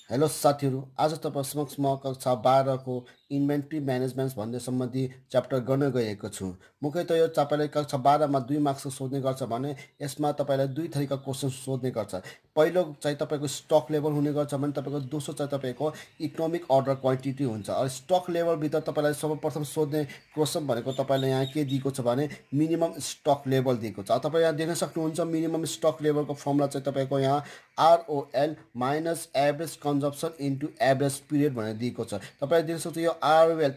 Hello साथीहरू, आज तपाईँ समक्ष म कक्षा 12 को इन्भेन्ट्री म्यानेजमेन्ट भन्ने सम्बन्धी च्याप्टर गर्न गएको छु। मुख्यतः यो तपाईँले कक्षा 12 मा 2 मार्क्स सोध्ने गर्छ भने यसमा तपाईँलाई दुई थरीका क्वेसन सोध्ने गर्छ। पहिलो चाहिँ तपाईँको स्टक लेभल हुने गर्छ भने तपाईँको दोस्रो चाहिँ तपाईँको इकोनोमिक अर्डर क्वान्टिटी हुन्छ। अब स्टक लेभलभित्र तपाईँलाई सर्वप्रथम सोध्ने क्वेसन भनेको तपाईँले यहाँ के दिएको छ भने मिनिमम स्टक लेभल दिएको छ। तपाईँ यहाँ देख्न सक्नुहुन्छ मिनिमम स्टक लेभलको फर्मुला चाहिँ तपाईँको यहाँ ROL minus average consumption into average period भनेर दिएको छ। तपाईँले देख्न सक्नुहुन्छ यो आरओएल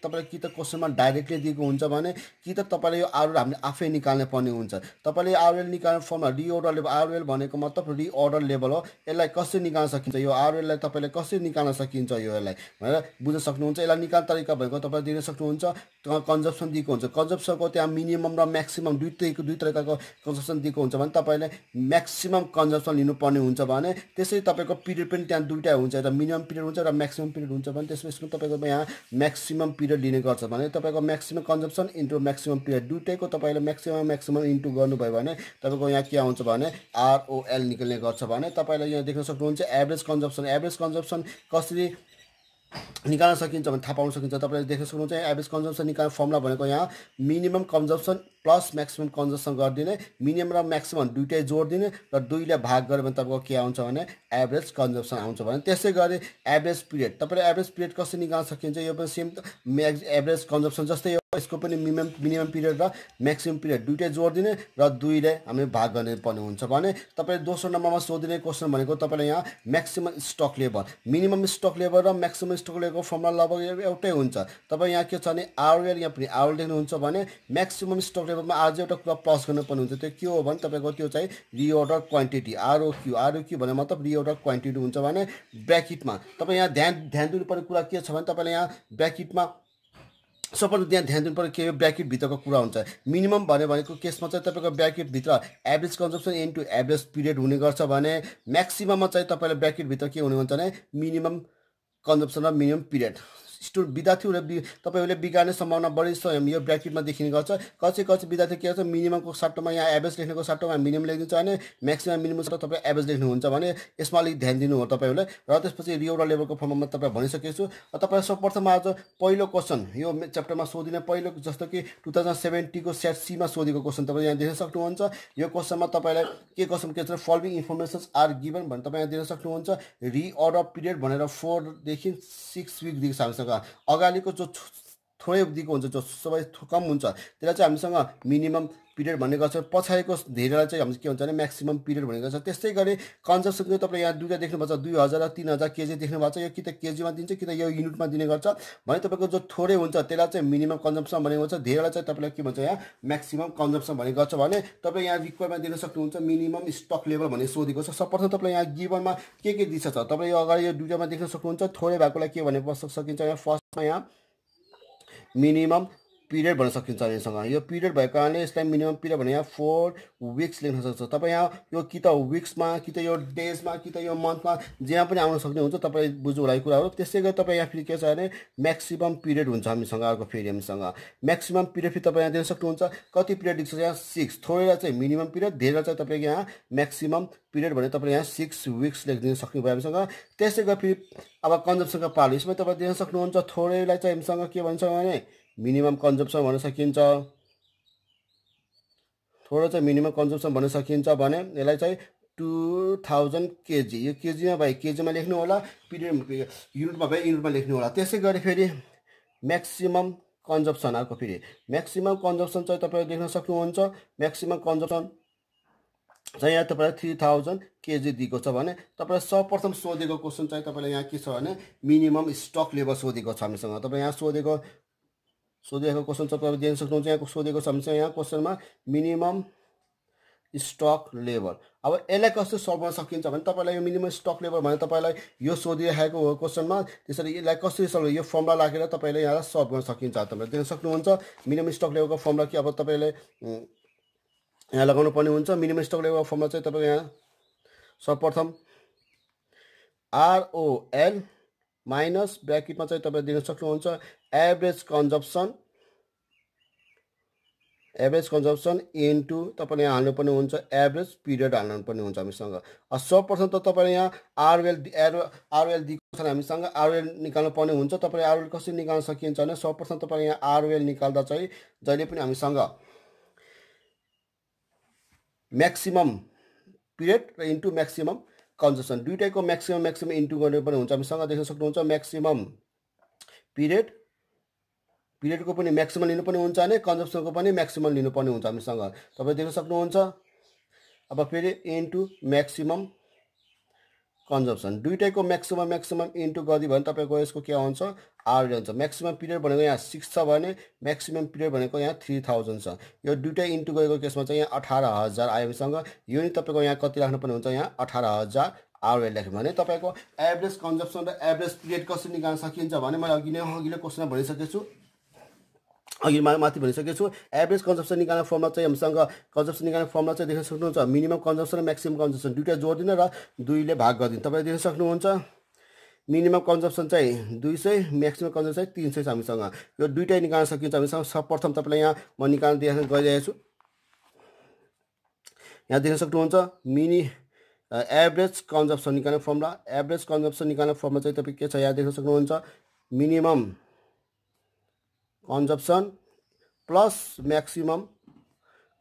तपाईँले कि त क्वेसनमा डाइरेक्टली दिएको हुन्छ भने कि त तपाईँले यो आरओएल हामीले आफै निकाल्ने पर्ने हुन्छ। तपाईँले आरओएल निकाल्ने फर्मुला रिअर्डर लेभल, आरओएल भनेको मतलब रिअर्डर लेभल हो। यसलाई कसरी निकाल्न सकिन्छ, यो आरओएललाई तपाईँले कसरी निकाल्न सकिन्छ यो यसलाई भनेर बुझ्न सक्नुहुन्छ। यसलाई निकाल्ने तरिका भनेको तपाईँले दिन सक्नुहुन्छ कन्जम्सन दिएको हुन्छ। कन्जम्सनको त्यहाँ मिनिमम र म्याक्सिमम दुई तरिकाको कन्जम्सन दिएको हुन्छ भने तपाईँले म्याक्सिमम कन्जम्सन लिनुपर्ने हुन्छ भने त्यसरी तपाईँको पिरियड पनि त्यहाँ दुईवटा हुन्छ, एउटा मिनिमम पिरियड हुन्छ र म्याक्सिमम पिरियड हुन्छ भने त्यसमा तपाईँको यहाँ म्याक्सिमम पिरियड लिने गर्छ भने तपाईँको maximum consumption into maximum period दुइटैको तपाईँले म्याक्सिमम इन्टु गर्नुभयो भने तपाईँको यहाँ के आउँछ भने आरओएल निक्ल्ने गर्छ। भने तपाईँले यहाँ देख्न सक्नुहुन्छ एभरेज कन्जम्सन कसरी निकाल्न सकिन्छ भने थाहा पाउन सकिन्छ। तपाईँले देख्न सक्नुहुन्छ एभरेज कन्जम्सन निकाल्ने फर्मुला भनेको यहाँ minimum consumption plus maximum consumption गरिदिने, मिनिमम र म्याक्सिमम दुइटै जोडिदिने र दुईले भाग गऱ्यो भने तपाईँको के आउँछ भने एभरेज कन्जम्सन आउँछ। भने त्यसै गरी एभरेज पिरियड, तपाईँले एभरेज पिरियड कसरी निकाल्न सकिन्छ, यो पनि सेम एभरेज कन्जम्सन जस्तै हो। यसको पनि मिनिमम पिरियड र म्याक्सिमम पिरियड दुइटै जोडिदिने र दुईले हामीले भाग गर्ने पर्ने हुन्छ। भने तपाईँले दोस्रो नम्बरमा सोधिने क्वेसन भनेको तपाईँले यहाँ maximum stock level, minimum stock level र म्याक्सिमम स्टक लेभलको फर्मुला लगभग एउटै हुन्छ। तपाईँ यहाँ के छ भने आरओएल, यहाँ पनि आरओएल देख्नुहुन्छ भने म्याक्सिमम स्टक लेभलमा आज एउटा कुरा प्लस गर्नुपर्ने हुन्छ। त्यो के हो भने तपाईँको त्यो चाहिँ रिअर्डर क्वान्टिटी आरओक्यू भने मतलब रिअर्डर क्वान्टिटी हुन्छ। भने ब्र्याकेटमा तपाईँ यहाँ ध्यान दिनुपर्ने कुरा के छ भने तपाईँले यहाँ ब्र्याकेटमा सबभन्दा त्यहाँ ध्यान दिनुपर्ने के ब्र्याकेटभित्रको कुरा हुन्छ। मिनिमम भनेको केसमा चाहिँ तपाईँको ब्र्याकेटभित्र average consumption into average period हुने गर्छ। भने म्याक्सिमममा चाहिँ तपाईँले ब्र्याकेटभित्र के हुने हुन्छ भने मिनिमम कन्जम्सन र मिनिमम पिरियड। विद्यार्थीहरूले तपाईँहरूले बिगार्ने सम्भावना बढी यो ब्र्याकेटमा देखिने गर्छ। कसै विद्यार्थी के गर्छ मिनिममको सट्टामा यहाँ एभरेज लेख्नेको सट्टामा मिनिमम लेखिदिन्छ भने म्याक्सिमम मिनिमम सट्टा तपाईँ एभरेज लेख्नुहुन्छ। भने यसमा अलिक ध्यान दिनु हो तपाईँहरूले। र त्यसपछि रिअर्डर लेभलको फर्ममा तपाईँ भनिसकेको छु। तपाईँ सर्वप्रथम आज पहिलो क्वेसन यो च्याप्टरमा सोधिने पहिलो जस्तो कि 2070 को सेट सीमा सोधेको क्वेसन तपाईँ यहाँ देख्न सक्नुहुन्छ। यो क्वेसनमा तपाईँलाई के छ फलोइङ इन्फर्मेसन्स आर गिभन भने तपाईँ यहाँ दिन सक्नुहुन्छ। रिअर्डर पिरियड भनेर 4 देखि 6 विक दिएको छ हामीसँग। अगाडिको जो थोरै दिएको हुन्छ, जो सबै कम हुन्छ त्यसलाई चाहिँ हामीसँग मिनिमम पिरियड भन्ने गर्छ। पछाडिको धेरैलाई चाहिँ हामी के हुन्छ भने म्याक्सिमम पिरियड भन्ने गर्छ। त्यस्तै गरी कन्जम्सनको तपाईँ यहाँ दुईवटा देख्नुभएको छ, 2000 र 3000 केजी देख्नुभएको छ। यो कि त केजीमा दिन्छ कि त यो युनिटमा दिने गर्छ। भने तपाईँको जो थोरै हुन्छ त्यसलाई चाहिँ मिनिमम कन्जम्सन भनेको छ, धेरैलाई चाहिँ तपाईँलाई के भन्छ यहाँ म्याक्सिमम कन्जम्सन भन्ने गर्छ। भने तपाईँ यहाँ रिक्वायरमा दिन सक्नुहुन्छ मिनिमम स्टक लेभल भन्ने सोधेको छ। सर्वप्रथम तपाईँलाई यहाँ गिभनमा के दिन्छ छ तपाईँ यो अगाडि यो दुईवटामा देख्न सक्नुहुन्छ। थोरै भएकोलाई के भने सकिन्छ यहाँ फर्स्टमा यहाँ मिनिमम पिरियड भन्न सकिन्छ। हामीसँग यो पिरियड भएको कारणले यसलाई मिनिमम पिरियड भने यहाँ 4 विक्स लेख्न सक्छ। तपाईँ यहाँ यो कि त विक्समा कि त यो डेजमा कि त यो मन्थमा जहाँ पनि आउन सक्ने हुन्छ। तपाईँ बुझ्नु होला कुराहरू। त्यसै गरी तपाईँ यहाँ फेरि के छ भने म्याक्सिमम पिरियड हुन्छ हामीसँग। अर्को फेरि हामीसँग म्याक्सिमम पिरियड फेरि तपाईँ यहाँ दिन सक्नुहुन्छ। कति पिरियड दिन्छ यहाँ 6, थोरैलाई चाहिँ मिनिमम पिरियड, धेरैलाई चाहिँ तपाईँको यहाँ म्याक्सिमम पिरियड भने तपाईँले यहाँ 6 विक्स लेखिदिन सक्नुभयो हामीसँग। त्यसै गरी फेरि अब कन्जम्सनको पालो यसमा तपाईँ दिन सक्नुहुन्छ। थोरैलाई चाहिँ हामीसँग के भन्छ भने मिनिमम कन्जम्सन भन्न सकिन्छ, थोरै चाहिँ मिनिमम कन्जम्सन भन्न सकिन्छ। भने यसलाई चाहिँ 2000 केजी, यो केजीमा भाइ केजीमा लेख्नु होला, पिरियड युनिटमा भाइ युनिटमा लेख्नु होला। त्यसै गरी फेरि म्याक्सिमम कन्जम्सन, अर्को फेरि म्याक्सिमम कन्जम्सन चाहिँ तपाईँले देख्न सक्नुहुन्छ। म्याक्सिमम कन्जम्सन चाहिँ यहाँ तपाईँलाई 3000 केजी दिएको छ। भने तपाईँलाई सर्वप्रथम सोधेको क्वेसन चाहिँ तपाईँलाई यहाँ के छ भने मिनिमम स्टक लेभल सोधेको छ हामीसँग। तपाईँ यहाँ सोधेको क्वेसन चाहिँ तपाईँले दिन सक्नुहुन्छ। यहाँ सोधेको छ हामीसँग यहाँ क्वेसनमा मिनिमम स्टक लेभल। अब यसलाई कसरी सल्भ गर्न सकिन्छ भने तपाईँलाई यो मिनिमम स्टक लेभल भने तपाईँलाई यो सोधिरहेको हो क्वेसनमा। त्यसरी यसलाई कसरी सल्भ, यो फर्मुला लागेर तपाईँले यहाँ सल्भ गर्न सकिन्छ। तपाईँले दिन सक्नुहुन्छ मिनिमम स्टक लेभलको फर्मुला कि अब तपाईँले यहाँ लगाउनु पर्ने हुन्छ। मिनिमम स्टक लेभलको फर्मुला चाहिँ तपाईँको यहाँ सर्वप्रथम आरओएल माइनस ब्र्याकेटमा चाहिँ तपाईँ दिन सक्नुहुन्छ average consumption average consumption into तपाईँले यहाँ हाल्नुपर्ने हुन्छ एभरेज पिरियड हाल्नुपर्ने हुन्छ हामीसँग। सर्वप्रथम त तपाईँले यहाँ आरओएल दिएको छ हामीसँग आरओएल निकाल्नु पर्ने हुन्छ। तपाईँले आरओएल कसरी निकाल्न सकिन्छ भने सर्वप्रथम तपाईँले यहाँ आरओएल निकाल्दा चाहिँ जहिले पनि हामीसँग म्याक्सिमम पिरियड र इन्टु म्याक्सिमम कन्जम्सन दुईटैको म्याक्सिमम इन्टु गर्नुपर्ने हुन्छ हामीसँग। देख्न सक्नुहुन्छ म्याक्सिमम पिरियडको पनि म्याक्सिमम लिनुपर्ने हुन्छ भने कन्जम्सनको पनि म्याक्सिमम लिनुपर्ने हुन्छ हामीसँग। तपाईँ देख्न सक्नुहुन्छ। अब फेरि इन्टु म्याक्सिमम कन्जम्सन दुईटैको म्याक्सिमम इन्टु गरिदियो भने तपाईँको यसको के आउँछ आरओएल हुन्छ। म्याक्सिमम पिरियड भनेको यहाँ 6 छ भने म्याक्सिमम पिरियड भनेको यहाँ 3000 छ। यो दुईटै इन्टु गरेको केसमा चाहिँ यहाँ 18000 आयो हामीसँग। यो नि तपाईँको यहाँ कति राख्नुपर्ने हुन्छ यहाँ 18000 आरओएल लेख्यो भने तपाईँको एभरेज कन्जम्सन र एभरेज पिरियड कसरी निकाल्न सकिन्छ भने मैले अघिल्लो क्वेसनमा भनिसकेको छु। अघि माथि भनिसकेको छु। एभरेज कन्जम्सन निकाल्ने फर्मुला चाहिँ हामीसँग कन्जम्सन निकाल्ने फर्मुला चाहिँ देख्न सक्नुहुन्छ। मिनिमम कन्जम्सन र म्याक्सिमम कन्जम्सन दुईटा जोडिदिनु र 2 ले भाग गरिदिनु। तपाईँले देख्न सक्नुहुन्छ मिनिमम कन्जम्सन चाहिँ 200 म्याक्सिमम कन्जम्सन चाहिँ 300 छ हामीसँग। यो दुईटै निकाल्न सकिन्छ हामीसँग। सर्वप्रथम तपाईँलाई यहाँ म निकाल्न गइरहेको छु। यहाँ देख्न सक्नुहुन्छ एभरेज कन्जम्सन निकाल्ने फर्मुला। एभरेज कन्जम्सन निकाल्ने फर्मुला चाहिँ तपाईँ के छ यहाँ देख्न सक्नुहुन्छ minimum consumption plus maximum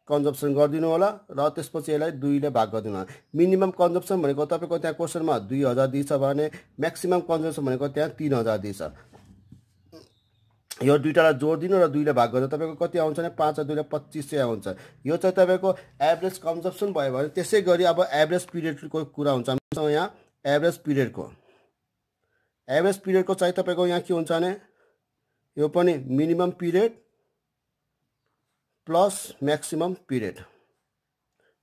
consumption गरिदिनु होला र त्यसपछि यसलाई 2 ले भाग गरिदिनु होला। मिनिमम कन्जम्सन भनेको तपाईँको त्यहाँ क्वेसनमा 2000 दिन्छ भने म्याक्सिमम कन्जम्सन भनेको त्यहाँ 3000 दिन्छ। यो दुईटालाई जोडिदिनु र 2 ले भाग गर्दा तपाईँको कति आउँछ भने 5 र 2 ले 2500 आउँछ। यो चाहिँ तपाईँको एभरेज कन्जम्सन भयो भने त्यसै गरी अब एभरेज पिरियडको कुरा हुन्छ हामीसँग। यहाँ एभरेज पिरियडको चाहिँ तपाईँको यहाँ के हुन्छ भने यो पनि minimum period plus maximum period.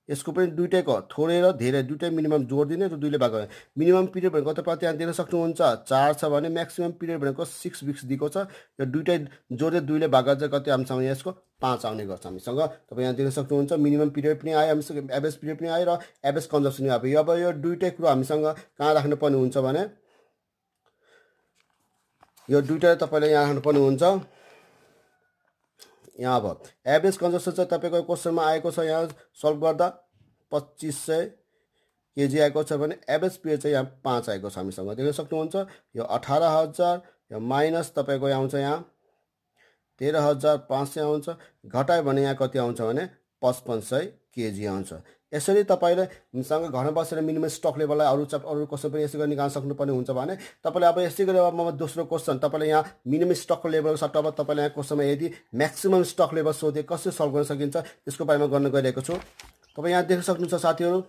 यसको पनि दुईटैको थोरै र धेरै दुईटै मिनिमम जोडिदिने र 2 ले भाग गर्ने। मिनिमम पिरियड भनेको तपाईँ त्यहाँ देख्न सक्नुहुन्छ 4 छ भने म्याक्सिमम पिरियड भनेको 6 विक्स दिएको छ। यो दुईटै जोडेर 2 ले भाग चाहिँ कति हामीसँग यसको 5 आउने गर्छ हामीसँग। तपाईँ यहाँ देख्न सक्नुहुन्छ मिनिमम पिरियड पनि आयो हामीसँग, एभरेज पिरियड पनि आयो र एभरेज कन्जम्सन पनि आयो। अब यो दुईटै कुरो हामीसँग कहाँ राख्नुपर्ने हुन्छ भने यो दुईटा तपाईँले यहाँ राख्नुपर्ने हुन्छ। यहाँ अब एभरेज कन्जम्सन चाहिँ तपाईँको क्वेसनमा आएको छ। यहाँ सल्भ गर्दा 2500 केजी आएको छ भने एभरेज पिरियड चाहिँ यहाँ 5 आएको छ हामीसँग। देख्न सक्नुहुन्छ यो 18000 यो माइनस तपाईँको आउँछ यहाँ 13500 आउँछ। घटायो भने यहाँ कति आउँछ भने 5500 केजी आउँछ। यसरी तपाईँले हामीसँग घरमा बसेर मिनिमम स्टक लेभललाई अरू क्वेसन पनि यसै गरी निकाल्न सक्नुपर्ने हुन्छ भने तपाईँले अब यसै गरी अब म दोस्रो क्वेसन तपाईँले यहाँ मिनिमम स्टक लेभल सट्टा अब तपाईँले यहाँ क्वेसनमा यदि म्याक्सिमम स्टक लेभल सोधे कसरी सल्भ गर्न सकिन्छ त्यसको बारेमा गर्न गइरहेको छु। तपाईँ यहाँ देख्न सक्नुहुन्छ साथीहरू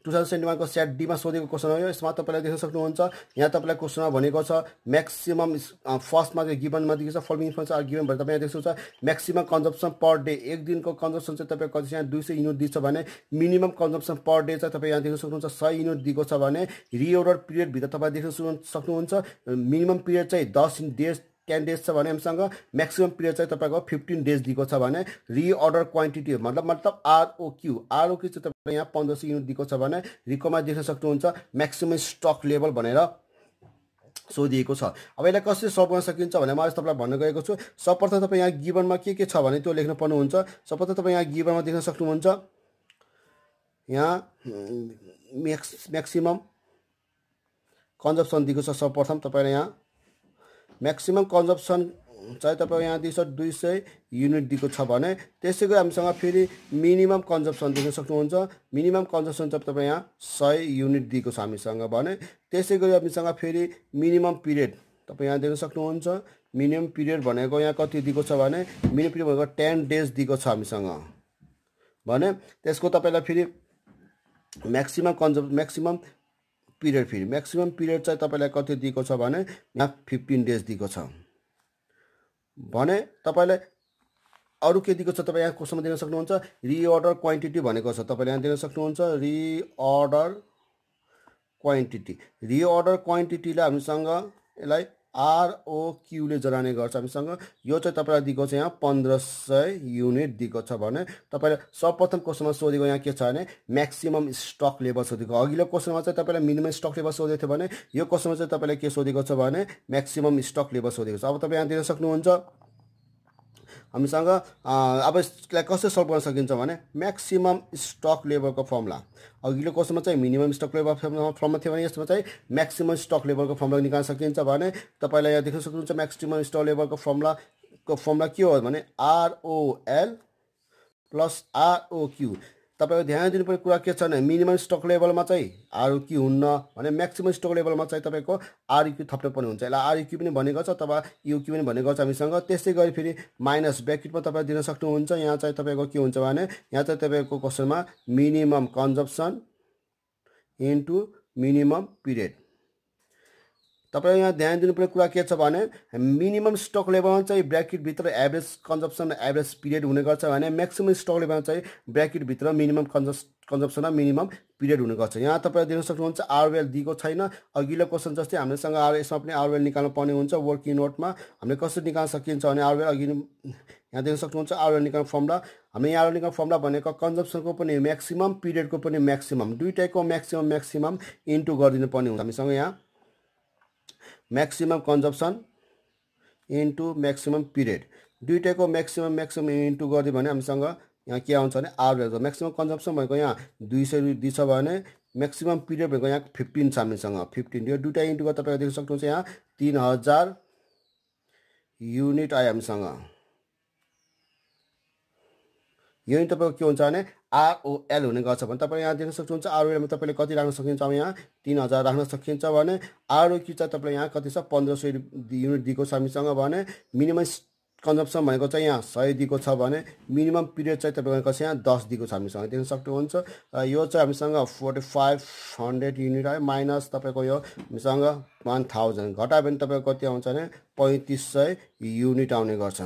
2021 को सेट डीमा सोधेको क्वेसन हो। यसमा तपाईँले देख्न सक्नुहुन्छ यहाँ तपाईँलाई क्वेसनमा भनेको छ म्याक्सिमम फर्स्टमा चाहिँ गिभनमा दिएको छ फलोइङ इन्फर्मेसन आर गिभन भनेर तपाईँ यहाँ देख्न सक्नुहुन्छ म्याक्सिमम कन्जम्सन पर डे एक दिनको कन्जम्सन चाहिँ तपाईँको कति यहाँ 200 युनिट दिन्छ भने मिनिमम कन्जम्सन पर डे चाहिँ तपाईँ यहाँ देख्न सक्नुहुन्छ 100 युनिट दिएको छ भने रिओर्डर पिरियडभित्र तपाईँ देख्न सक्नुहुन्छ मिनिमम पिरियड चाहिँ 10 डेज छ भने हामीसँग म्याक्सिमम पिरियड चाहिँ तपाईँको 15 डेज दिएको छ भने रिअर्डर क्वान्टिटी मतलब आरओक्यू चाहिँ तपाईँले यहाँ 1500 युनिट दिएको छ भने रिकोमा देख्न सक्नुहुन्छ म्याक्सिमम स्टक लेभल भनेर सोधिएको छ। अब यसलाई कसरी सल्भ गर्न सकिन्छ भने म तपाईँलाई भन्न गएको छु। सर्वप्रथम तपाईँ यहाँ गिभनमा के छ भने त्यो लेख्नु पर्नुहुन्छ। सर्वप्रथम तपाईँ यहाँ गिभनमा देख्न सक्नुहुन्छ यहाँ म्याक्सिमम कन्जम्सन दिएको छ। सर्वप्रथम तपाईँले यहाँ म्याक्सिमम कन्जम्सन चाहिँ तपाईँ यहाँ दिन्छ 200 युनिट दिएको छ भने त्यसै गरी हामीसँग फेरि मिनिमम कन्जम्सन देख्न सक्नुहुन्छ। मिनिमम कन्जम्सन चाहिँ तपाईँ यहाँ 100 युनिट दिएको छ हामीसँग भने त्यसै गरी हामीसँग फेरि मिनिमम पिरियड तपाईँ यहाँ देख्न सक्नुहुन्छ। मिनिमम पिरियड भनेको यहाँ कति दिएको छ भने मिनिमम पिरियड भनेको 10 डेज दिएको छ हामीसँग भने त्यसको तपाईँलाई फेरि म्याक्सिमम पिरियड चाहिँ तपाईँलाई कति दिएको छ भने यहाँ 15 डेज दिएको छ भने तपाईँलाई अरू के दिएको छ तपाईँ यहाँ क्वेसनमा दिन सक्नुहुन्छ। रिअर्डर क्वान्टिटी भनेको छ तपाईँले यहाँ दिन सक्नुहुन्छ। रिअर्डर क्वान्टिटीलाई हामीसँग यसलाई आरओक्यूले जनाउने गर्छ हामीसँग। यो चाहिँ तपाईँलाई दिएको छ यहाँ 1500 युनिट दिएको छ भने तपाईँले सर्वप्रथम क्वेसनमा सोधेको यहाँ के छ भने म्याक्सिमम स्टक लेभल सोधेको। अघिल्लो क्वेसनमा चाहिँ तपाईँलाई मिनिमम स्टक लेभल सोधेको थियो भने यो क्वेसनमा चाहिँ तपाईँले के सोधेको छ भने म्याक्सिमम स्टक लेभल सोधेको छ। अब तपाईँ यहाँ दिन सक्नुहुन्छ हामीसँग अब यसलाई कसरी सल्भ गर्न सकिन्छ भने म्याक्सिमम स्टक लेभलको फर्मुला अघिल्लो क्वेसनमा चाहिँ मिनिमम स्टक लेभल फर्मुला थियो भने यसमा चाहिँ म्याक्सिमम स्टक लेभलको फर्मुला निकाल्न सकिन्छ भने तपाईँलाई यहाँ देख्न सक्नुहुन्छ म्याक्सिमम स्टक लेभलको फर्मुला के हो भने ROL प्लस ROQ। तपाईको ध्यान दिनुपर्ने कुरा के छ भने मिनिमम स्टक लेभलमा चाहिँ ROQ हुन्न भने म्याक्सिमम स्टक लेभलमा चाहिँ तपाईँको ROQ थप्नु पर्ने हुन्छ। यसलाई ROQ पनि भनेको छ अथवा EOQ पनि भनेको छ हामीसँग। त्यस्तै गरी फेरि माइनस ब्र्याकेटमा तपाईँ दिन सक्नुहुन्छ। यहाँ चाहिँ तपाईँको के हुन्छ भने यहाँ चाहिँ तपाईँको क्वेसनमा minimum consumption into minimum period. तपाईँ यहाँ ध्यान दिनुपर्ने कुरा के छ भने मिनिमम स्टक लेभलमा चाहिँ ब्र्याकेटभित्र एभरेज कन्जम्पसन एभरेज पिरियड हुने गर्छ भने म्याक्सिमम स्टक लेभलमा चाहिँ ब्र्याकेटभित्र मिनिमम कन्जम्पसन र मिनिमम पिरियड हुने गर्छ। यहाँ तपाईँ दिन सक्नुहुन्छ ROL दिएको छैन। अघिल्लो क्वेसन जस्तै हामीसँग यसमा पनि ROL निकाल्नु पर्ने हुन्छ। वर्किङ नोटमा हामीले कसरी निकाल्न सकिन्छ भने ROL अघि यहाँ देख्न सक्नुहुन्छ ROL निकाल्ने फर्मुला। हामीले यहाँ ROL निकाल्ने फर्मुला भनेको कन्जम्पसनको पनि म्याक्सिमम पिरियडको पनि म्याक्सिमम दुईटैको म्याक्सिमम इन्टु गरिदिनु पर्ने हुन्छ। हामीसँग यहाँ maximum consumption into maximum period दुईटैको म्याक्सिमम इन्टु गरिदियो भने हामीसँग यहाँ के आउँछ भने ROL म्याक्सिमम कन्जम्पसन भनेको यहाँ 200 छ भने म्याक्सिमम पिरियड भनेको यहाँ 15 छ हामीसँग 15। यो दुईटा इन्टु गरेर तपाईँले देख्न सक्नुहुन्छ यहाँ 3000 युनिट आयो हामीसँग। यो तपाईँको के हुन्छ भने ROL हुने गर्छ भने तपाईँ यहाँ देख्न सक्नुहुन्छ ROLमा तपाईँले कति राख्न सकिन्छ। अब यहाँ 3000 राख्न सकिन्छ भने ROQ चाहिँ तपाईँले यहाँ कति छ 1500 युनिट दिएको छ हामीसँग भने मिनिमम कन्जम्पसन भनेको चाहिँ यहाँ 100 दिएको छ भने मिनिमम पिरियड चाहिँ तपाईँको कसै यहाँ 10 दिएको छ हामीसँग देख्न सक्नुहुन्छ। यो चाहिँ हामीसँग 4500 युनिट आयो माइनस तपाईँको यो हामीसँग 1000 घटायो भने तपाईँको कति आउँछ भने 3500 युनिट आउने गर्छ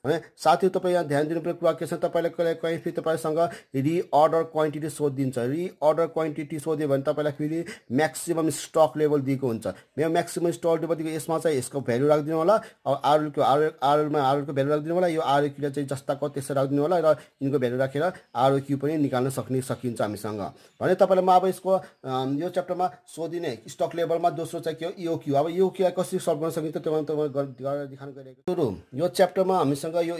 भने। साथै तपाईँ यहाँ ध्यान दिनुपर्ने कुरा के छ तपाईँलाई कहीँ फेरि तपाईँसँग रिअर्डर क्वान्टिटी सोधिदिन्छ। रिअर्डर क्वान्टिटी सोध्यो भने तपाईँलाई फेरि म्याक्सिमम स्टक लेभल दिएको हुन्छ। मेरो म्याक्सिमम स्टक लेभल दिएको यसमा चाहिँ यसको भ्यालु राखिदिनु होला। अब ROLको भ्यालु राखिदिनु होला। यो ROQ चाहिँ जस्ताको त्यसै राखिदिनु होला र यिनको भ्यालु राखेर ROQ पनि निकाल्न सकिन्छ हामीसँग भने। तपाईँलाई म अब यसको यो च्याप्टरमा सोधिने स्टक लेभलमा दोस्रो चाहिँ के हो EOQ। अब EOQ कसरी सल्भ गर्न सकिन्छ त्यो गरेर देखाउन गइरहेको सुरु यो च्याप्टरमा हामीसँग यो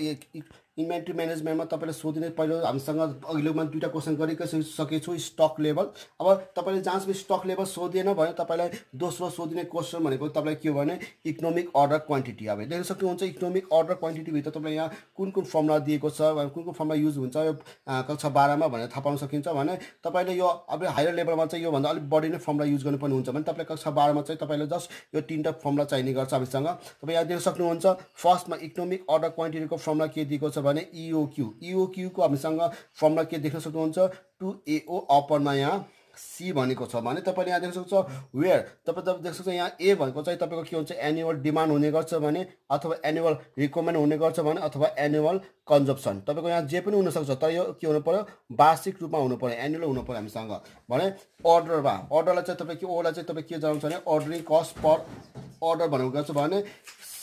इन्भेन्ट्री म्यानेजमेन्टमा तपाईँले सोधिने पहिलो हामीसँग अघिल्लोमा दुईवटा क्वेसन गरिसकेको छु स्टक लेभल। अब तपाईँले जहाँसम्म स्टक लेभल सोधिएन भने तपाईँलाई दोस्रो सोधिने क्वेसन भनेको तपाईँलाई के हो भने इकोनोमिक अर्डर क्वान्टिटी। अब देख्न सक्नुहुन्छ इकोनोमिक अर्डर क्वान्टिटीभित्र तपाईँले यहाँ कुन फर्मुला दिएको छ कुन फर्मुला युज हुन्छ यो कक्षा 12मा भनेर थाहा पाउन सकिन्छ भने तपाईँले यो अब हायर लेभलमा चाहिँ योभन्दा अलिक बढी नै फर्मुला युज गर्नुपर्ने हुन्छ भने तपाईँले कक्षा 12मा चाहिँ तपाईँले जस्ट यो 3टा फर्मुला चाहिने गर्छ हामीसँग। तपाईँ यहाँ देख्न सक्नुहुन्छ फर्स्टमा इकोनोमिक अर्डर क्वान्टिटीको फर्मुला के दिएको छ भने EOQ को हामीसँग फर्मुला के देख्न सक्नुहुन्छ 2AO अपनमा यहाँ C भनेको छ भने तपाईँले यहाँ देख्न सक्नुहुन्छ वेयर तपाईँ देख्न सक्नुहुन्छ यहाँ A भनेको चाहिँ तपाईँको के हुन्छ एनुअल डिमान्ड हुने गर्छ भने अथवा एनुअल रिक्वायरमेन्ट हुने गर्छ भने अथवा एनुअल कन्जम्पसन तपाईँको यहाँ जे पनि हुनसक्छ तर यो के हुनु पर्यो वार्षिक रूपमा हुनु पर्यो एनुअल हुनु पर्यो हामीसँग भने। अर्डरलाई चाहिँ तपाईँ के ओलाई चाहिँ तपाईँ के जनाउँछ भने अर्डरिङ कस्ट पर अर्डर भनेको गर्छ भने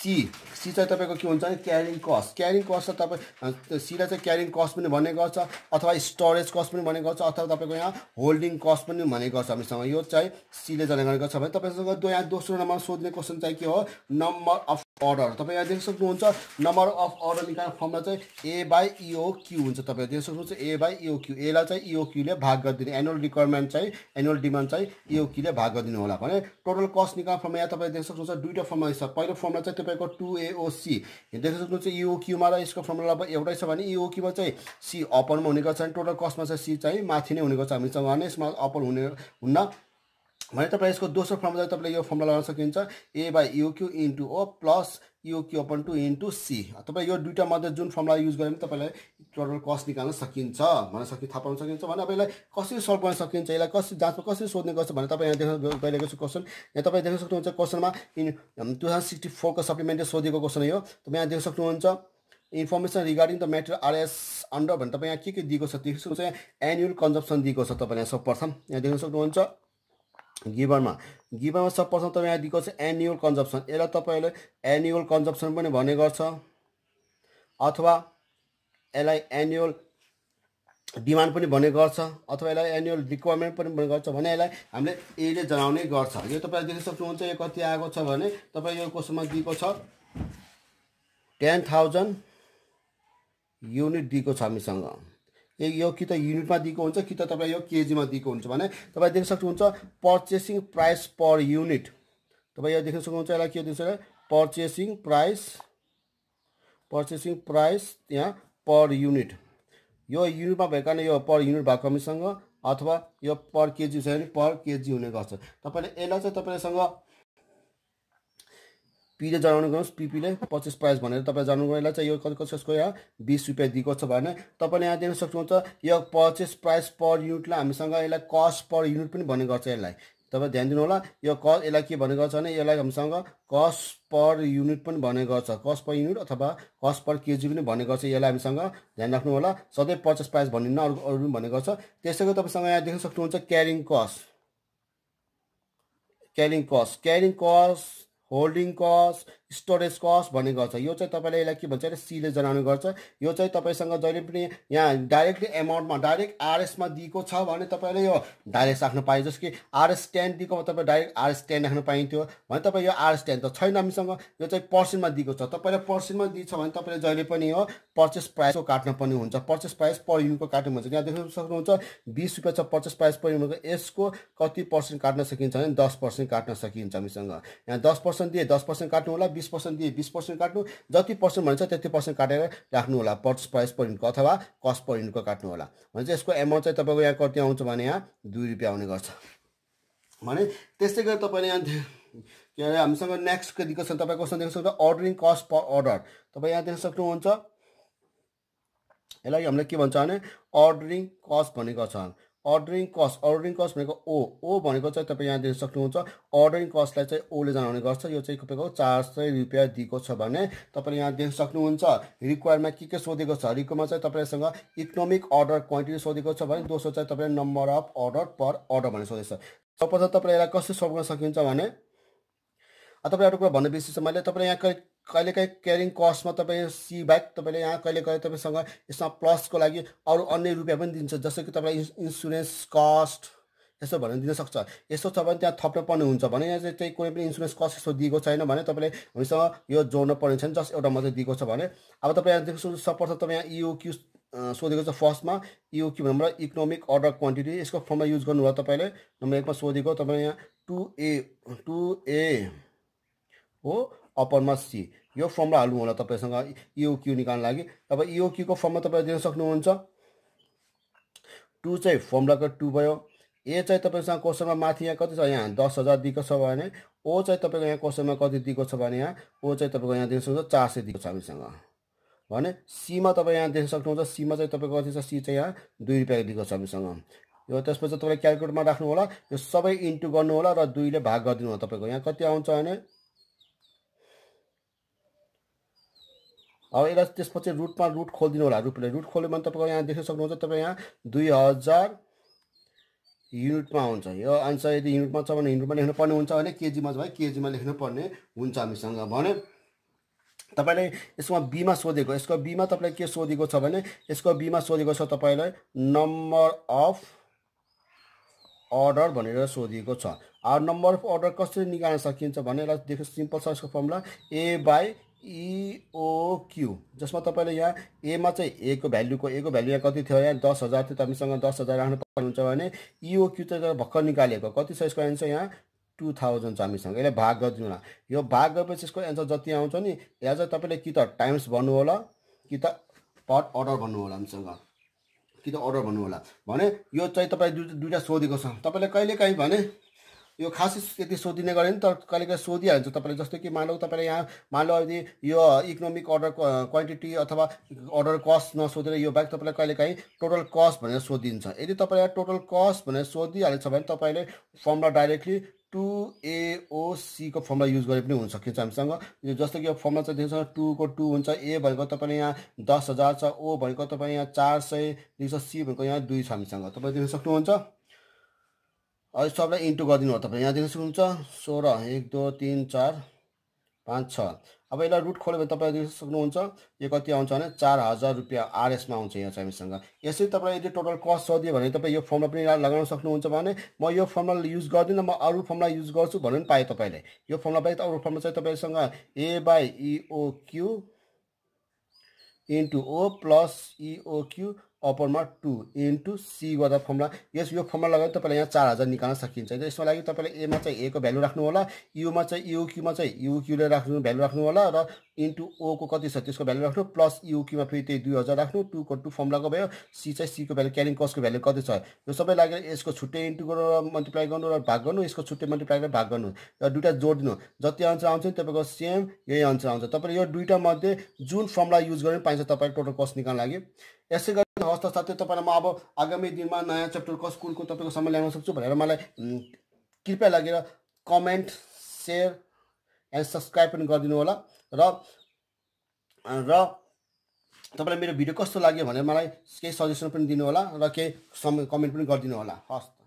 सी चाहिँ तपाईँको के हुन्छ भने क्यारिङ कस्ट चाहिँ तपाईँ सीलाई चाहिँ क्यारिङ कस्ट पनि भन्ने गर्छ अथवा स्टोरेज कस्ट पनि भन्ने गर्छ अथवा तपाईँको यहाँ होल्डिङ कस्ट पनि भन्ने गर्छ हामीसँग। यो चाहिँ सीले जानकारी गर्छ भने तपाईँसँग यहाँ दोस्रो नम्बर सोध्ने क्वेसन चाहिँ के हो नम्बर अफ अर्डर। तपाईँ यहाँ देख्न सक्नुहुन्छ नम्बर अफ अर्डर निकाल्ने फर्मुला चाहिँ A/EOQ हुन्छ। तपाईँ देख्न सक्नुहुन्छ A/EOQ एलाई चाहिँ EOQले भाग गरिदिने एनुअल रिक्वायरमेन्ट चाहिँ एनुअल डिमान्ड चाहिँ EOQले भाग गरिदिनु होला भने। टोटल कस्ट निकाल्ने फर्मुला यहाँ तपाईँ देख्न सक्नुहुन्छ दुईवटा फर्मुला छ। पहिलो फर्मुला चाहिँ तपाईँको 2AOC देख्न सक्नुहुन्छ EOQमा र यसको फर्मुला एउटै छ भने EOQमा चाहिँ C अपरमा हुने गर्छ भने टोटल कस्टमा चाहिँ C चाहिँ माथि नै हुने गर्छ हामीसँग भने यसमा अपर हुन्न भने। तपाईँ यसको दोस्रो फर्मुला तपाईँले यो फर्मुला लगाउन सकिन्छ A/EOQ into O plus EOQ upon 2 into C। तपाईँ यो दुईवटा मध्ये जुन फर्मुला युज गरे पनि तपाईँलाई टोटल कस्ट निकाल्न सकिन्छ भने थाहा पाउन सकिन्छ भने। अब यसलाई कसरी सल्भ गर्न सकिन्छ यसलाई कसरी जाँचमा कसरी सोध्ने गर्छ भने तपाईँ यहाँ देख्न गइरहेको छु क्वेसन। यहाँ तपाईँ देख्न सक्नुहुन्छ क्वेसनमा 2064 को सप्लिमेन्टले सोधेको क्वेसन यो। तपाईँ यहाँ देख्न सक्नुहुन्छ information regarding the matter RS under भने तपाईँ यहाँ के दिएको छ देख्न सक्नुहुन्छ यहाँ एनुअल कन्जम्पसन दिएको छ। तपाईँले सर्वप्रथम यहाँ देख्न सक्नुहुन्छ गिभनमा सर्वप्रथम तपाईँ यहाँ दिएको छ एनुअल कन्जम्पसन। यसलाई तपाईँले एनुअल कन्जम्पसन पनि भन्ने गर्छ अथवा यसलाई एनुअल डिमान्ड पनि भन्ने गर्छ अथवा यसलाई एनुअल रिक्वायरमेन्ट पनि भन्ने गर्छ भने यसलाई हामीले एले जनाउने गर्छ। यो तपाईँले देख्न सक्नुहुन्छ यो कति आएको छ भने तपाईँ यो क्वेसनमा दिएको छ 10,000 युनिट दिएको छ हामीसँग। यो कि त युनिटमा दिएको हुन्छ कि त तपाईँ यो केजीमा दिएको हुन्छ भने तपाईँ देख्न सक्नुहुन्छ पर्चेसिङ प्राइस पर युनिट। तपाईँ यो देख्न सक्नुहुन्छ यसलाई के दिन्छ भने पर्चेसिङ प्राइस यहाँ पर युनिट। यो युनिटमा भएको कारण यो पर युनिट भएको हामीसँग, अथवा यो पर केजी छ भने पर केजी हुने गर्छ। तपाईँले यसलाई चाहिँ तपाईँसँग पीले जनाउनु गर्नुहोस्, पीपीले पर्चेस प्राइस भनेर तपाईँ जानु यसलाई चाहिँ यो कसको यहाँ 20 रुपियाँ दिएको छ भने तपाईँले यहाँ देख्न सक्नुहुन्छ यो पर्चेस प्राइस पर युनिटलाई हामीसँग यसलाई कस्ट पर युनिट पनि भन्ने गर्छ। यसलाई तपाईँ ध्यान दिनु होला, यो यसलाई के भन्ने गर्छ भने यसलाई हामीसँग कस्ट पर युनिट पनि भन्ने गर्छ, कस्ट पर युनिट अथवा कस्ट पर केजी पनि भन्ने गर्छ। यसलाई हामीसँग ध्यान राख्नु होला, सधैँ पर्चेस प्राइस भनिन्न, अरू पनि भन्ने गर्छ। त्यसै गरी तपाईँसँग यहाँ देख्न सक्नुहुन्छ carrying cost, holding cost, storage cost भन्ने गर्छ। यो चाहिँ तपाईँले यसलाई के भन्छ भने सीले जनाउने गर्छ। यो चाहिँ तपाईँसँग जहिले पनि यहाँ डाइरेक्टली एमाउन्टमा डाइरेक्ट आरएसमा दिएको छ भने तपाईँले यो डाइरेक्ट राख्न पाइन्छ। जस्तो कि आरएस 10 दिएको तपाईँ डाइरेक्ट आरएस 10 राख्न पाइन्थ्यो भने तपाईँ यो आरएस 10 त छैन हामीसँग, यो चाहिँ पर्सेन्टमा दिएको छ। तपाईँले पर्सेन्टमा दिन्छ भने तपाईँले जहिले पनि यो पर्चेस प्राइसको काट्न पर्ने हुन्छ, पर्चेस प्राइस पर युनिटको काट्नु हुन्छ। यहाँ देख्न सक्नुहुन्छ 20 रुपियाँ छ पर्चेस प्राइस पर युनिटको, यसको कति पर्सेन्ट काट्न सकिन्छ भने 10% काट्न सकिन्छ हामीसँग। यहाँ 10% दिए 10% काट्नु होला, 20% दिए 20% काट्नु, जति पर्सेन्ट भन्छ त्यति पर्सेन्ट काटेर राख्नु होला पर्चेस प्राइस पर युनिटको अथवा कस्ट पर युनिटको काट्नु होला। भने चाहिँ यसको एमाउन्ट चाहिँ तपाईँको यहाँ कति आउँछ भने यहाँ 2 रुपियाँ आउने गर्छ भने। त्यस्तै गरी तपाईँले यहाँ के अरे हामीसँग नेक्स्ट के दिएको छ तपाईँको क्वेसन देख्न सक्नुहुन्छ अर्डरिङ कस्ट पर अर्डर। तपाईँ यहाँ देख्न सक्नुहुन्छ यसलाई हामीले के भन्छ भने अर्डरिङ कस्ट भनेको छ। अर्डरिङ कस्ट भनेको ओ भनेको चाहिँ तपाईँ यहाँ देख्न सक्नुहुन्छ अर्डरिङ कस्टलाई चाहिँ ओले जनाउने गर्छ। यो चाहिँ तपाईँको 400 रुपियाँ दिएको छ भने तपाईँले यहाँ देख्न सक्नुहुन्छ रिक्वायरमा के सोधेको छ। रिक्वायरमा चाहिँ तपाईँसँग इकोनोमिक अर्डर क्वान्टिटी सोधेको छ भने दोस्रो चाहिँ तपाईँले number of order per order भनेर सोधेको छ। सर्वप्रथम तपाईँले यसलाई कसरी सल्भ गर्न सकिन्छ भने तपाईँ एउटा कुरा भन्नु बिर्सेछु मैले, तपाईँले यहाँ कहिलेकाहीँ क्यारिङ कस्टमा तपाईँ सी बाइक तपाईँले यहाँ कहिलेकाहीँ तपाईँसँग यसमा प्लसको लागि अरू अन्य रुपियाँ पनि दिन्छ, जस्तो कि तपाईँलाई इन्सुरेन्स कस्ट यसो भनेर दिन सक्छ। यसो छ भने त्यहाँ थप्न पर्ने हुन्छ भने यहाँ चाहिँ कुनै पनि इन्सुरेन्स कस्ट यसो दिएको छैन भने तपाईँले हामीसँग यो जोड्न पर्ने छैन, जस्ट एउटा मात्रै दिएको छ भने। अब तपाईँ यहाँ देख्नु सर्वप्रथम तपाईँ यहाँ इओक्यू सोधेको छ। फर्स्टमा इओक्यू भन्दा इकोनोमिक अर्डर क्वान्टिटी यसको फर्ममा युज गर्नु भयो तपाईँले। नम्बर 1मा सोधेको तपाईँले यहाँ 2A हो अपनमा सी, यो फर्ममा हाल्नु होला तपाईँसँग इओक्यू निकाल्नु लागि। अब इओक्यूको फर्ममा तपाईँले दिन सक्नुहुन्छ 2 चाहिँ फर्मुलाको 2 भयो। ए चाहिँ तपाईँसँग क्वेसनमा माथि यहाँ कति छ यहाँ 10,000 दिएको छ भने ओ चाहिँ तपाईँको यहाँ क्वेसनमा कति दिएको छ भने यहाँ ओ चाहिँ तपाईँको यहाँ दिन सक्नुहुन्छ 400 दिएको छ हामीसँग भने। सीमा तपाईँ यहाँ देख्न सक्नुहुन्छ सीमा चाहिँ तपाईँको कति छ, सी चाहिँ यहाँ 2 रुपियाँ दिएको छ हामीसँग। यो त्यसपछि तपाईँले क्यालकुलेटरमा राख्नु होला, यो सबै इन्टु गर्नु होला र 2 ले भाग गरिदिनु होला। तपाईँको यहाँ कति आउँछ भने अब यसलाई त्यसपछि रुट खोलिदिनु होला। रुट खोल्यो भने तपाईँको यहाँ देख्न सक्नुहुन्छ तपाईँ यहाँ 2000 युनिटमा आउँछ। यो आन्सर यदि युनिटमा छ भने युनिटमा लेख्नु पर्ने हुन्छ भने केजीमा छ भने केजीमा लेख्नु पर्ने हुन्छ हामीसँग भने। तपाईँले यसमा बीमा सोधेको, यसको बीमा तपाईँलाई के सोधेको छ भने यसको बीमा सोधेको छ तपाईँलाई नम्बर अफ अर्डर भनेर सोधिएको छ। अब नम्बर अफ अर्डर कसरी निकाल्न सकिन्छ भने यसलाई देख्नु सिम्पल छ। यसको फर्मुला A/EOQ, जसमा तपाईँले यहाँ एमा चाहिँ ए को भ्यालु यहाँ कति थियो यहाँ 10,000 थियो, हामीसँग 10,000 राख्नु पर्ने हुन्छ भने इओक्यू चाहिँ भर्खर निकालेको कति छ यसको एन्सर यहाँ 2000 छ हामीसँग। यसलाई भाग गरिदिनु होला। यो भाग गरेपछि यसको एन्सर जति आउँछ नि यहाँ चाहिँ तपाईँले कि त टाइम्स भन्नु होला कि त पर अर्डर भन्नु होला हामीसँग, कि त अर्डर भन्नु होला भने। यो चाहिँ तपाईँ दुईवटा सोधेको छ। तपाईँले कहिलेकाहीँ भने यो खासै त्यति सोधिने गरेन तर कहिलेकाहीँ सोधिहाल्छ तपाईँले। जस्तो कि मानौ तपाईँले यहाँ मानौ यदि यो इकोनोमिक अर्डर क्वान्टिटी अथवा अर्डर कस्ट नसोधेर यो बाहेक तपाईँलाई कहिलेकाहीँ टोटल कस्ट भनेर सोधिन्छ। यदि तपाईँलाई टोटल कस्ट भनेर सोधिहालेछ भने तपाईँले फर्मुला डाइरेक्टली 2AOC को फर्मुला युज गरे पनि हुन सकिन्छ हामीसँग। यो जस्तो कि यो फर्मुला चाहिँ देख्छ 2 को 2 हुन्छ। ए भनेको तपाईँले यहाँ 10,000 छ, ओ भनेको तपाईँ यहाँ 400 दिन्छ, सी भनेको यहाँ 2 छ हामीसँग। तपाईँ देख्न सक्नुहुन्छ। अब सबलाई इन्टु गरिदिनु हो। तपाईँ यहाँ देख्न सक्नुहुन्छ 16 1 2 3 4 5 6। अब यसलाई रुट खोल्यो भने तपाईँ देख्न सक्नुहुन्छ यो कति आउँछ भने 4,000 रुपियाँ आरएसमा आउँछ यहाँ चाहिँ हामीसँग। यसरी तपाईँ यदि टोटल कस्ट सोधियो भने तपाईँ यो फर्मुला पनि लगाउन सक्नुहुन्छ भने म यो फर्मुला युज गर्दिनँ, म अरू फर्मुला युज गर्छु भन्नु पनि पाएँ तपाईँले। यो फर्मुला बाहेक अरू फर्मुला चाहिँ तपाईँसँग A/EOQ into O plus EOQ अपरमा 2 इन्टु सी गर्दा फर्मुला यो फर्मुला लगाएर तपाईँलाई यहाँ 4000 निकाल्न सकिन्छ। यसको लागि तपाईँले एमा चाहिँ ए को भ्यालु राख्नु होला, युमा चाहिँ युक्यूमा चाहिँ युक्यूले भ्यालु राख्नु होला र इन्टु ओ को कति छ त्यसको भ्यालु राख्नु, प्लस युक्यूमा फेरि त्यही 2000 राख्नु, 2 को 2 फर्मुलाको भयो, सी चाहिँ सी को भ्यालु क्यारिङ कस्टको भ्यालु कति छ यो सबै लागेर यसको छुट्टै इन्टु गरेर मल्टिप्लाई गर्नु र भाग गर्नु, यसको छुट्टै मल्टिप्लाई गरेर भाग गर्नु र दुईवटा जोडिदिनु, जति आन्सर आउँछ नि तपाईँको सेम यही आन्सर आउँछ। तपाईँले यो दुईवटा मध्ये जुन फर्मुला युज गरेर पाइन्छ तपाईँले टोटल कस्ट निकाल्न लागि। यसै गरी हस्त साथै तपाईँलाई म अब आगामी दिनमा नयाँ च्याप्टर कस्ट कुनको तपाईँको समय ल्याउन सक्छु भनेर मलाई कृपया लागेर कमेन्ट, सेयर एन्ड सब्सक्राइब पनि गरिदिनु होला र तपाईँलाई मेरो भिडियो कस्तो लाग्यो भनेर मलाई केही सजेसन पनि दिनु होला र केही कमेन्ट पनि गरिदिनु होला। हस्।